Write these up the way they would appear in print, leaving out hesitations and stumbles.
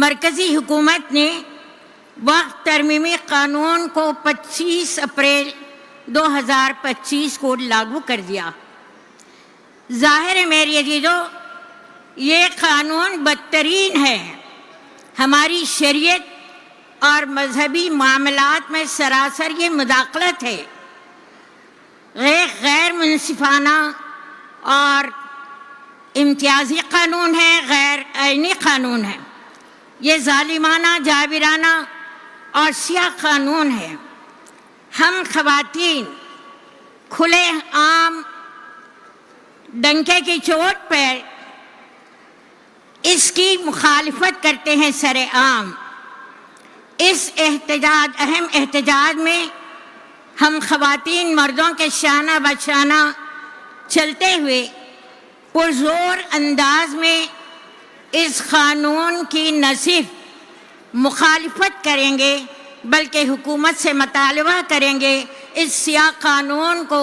مرکزی حکومت نے وقت ترمیمی قانون کو 25 اپریل 2025 کو لاگو کر دیا۔ ظاہر ہے میری عزیزو، یہ قانون بدترین ہے، ہماری شریعت اور مذہبی معاملات میں سراسر یہ مداخلت ہے، غیر منصفانہ اور امتیازی قانون ہے، غیر آئینی قانون ہے، یہ ظالمانہ، جابرانہ اور سیاہ قانون ہے۔ ہم خواتین کھلے عام ڈنکے کی چوٹ پر اس کی مخالفت کرتے ہیں سر عام۔ اس اہم احتجاج میں ہم خواتین مردوں کے شانہ بشانہ چلتے ہوئے پرزور انداز میں اس قانون کی نہ صرف مخالفت کریں گے بلکہ حکومت سے مطالبہ کریں گے اس سیاہ قانون کو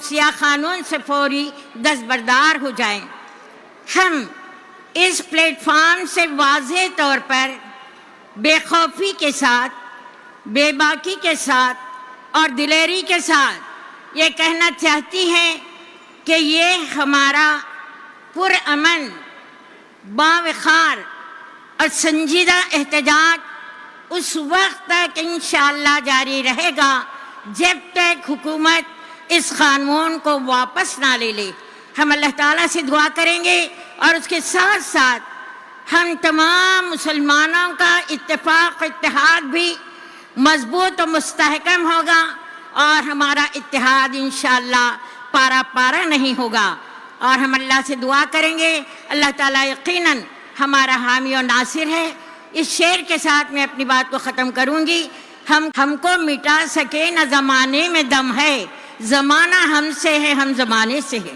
سیاہ قانون سے فوری دستبردار ہو جائیں۔ ہم اس پلیٹ فارم سے واضح طور پر بے خوفی کے ساتھ، بے باکی کے ساتھ اور دلیری کے ساتھ یہ کہنا چاہتی ہیں کہ یہ ہمارا پرامن، باوقار اور سنجیدہ احتجاج اس وقت تک انشاءاللہ جاری رہے گا جب تک حکومت اس قانون کو واپس نہ لے لے۔ ہم اللہ تعالیٰ سے دعا کریں گے اور اس کے ساتھ ساتھ ہم تمام مسلمانوں کا اتفاق اتحاد بھی مضبوط و مستحکم ہوگا اور ہمارا اتحاد انشاءاللہ پارا پارا نہیں ہوگا، اور ہم اللہ سے دعا کریں گے۔ اللہ تعالیٰ یقیناً ہمارا حامی و ناصر ہے۔ اس شعر کے ساتھ میں اپنی بات کو ختم کروں گی۔ ہم کو مٹا سکے نہ زمانے میں دم ہے، زمانہ ہم سے ہے، ہم زمانے سے ہے۔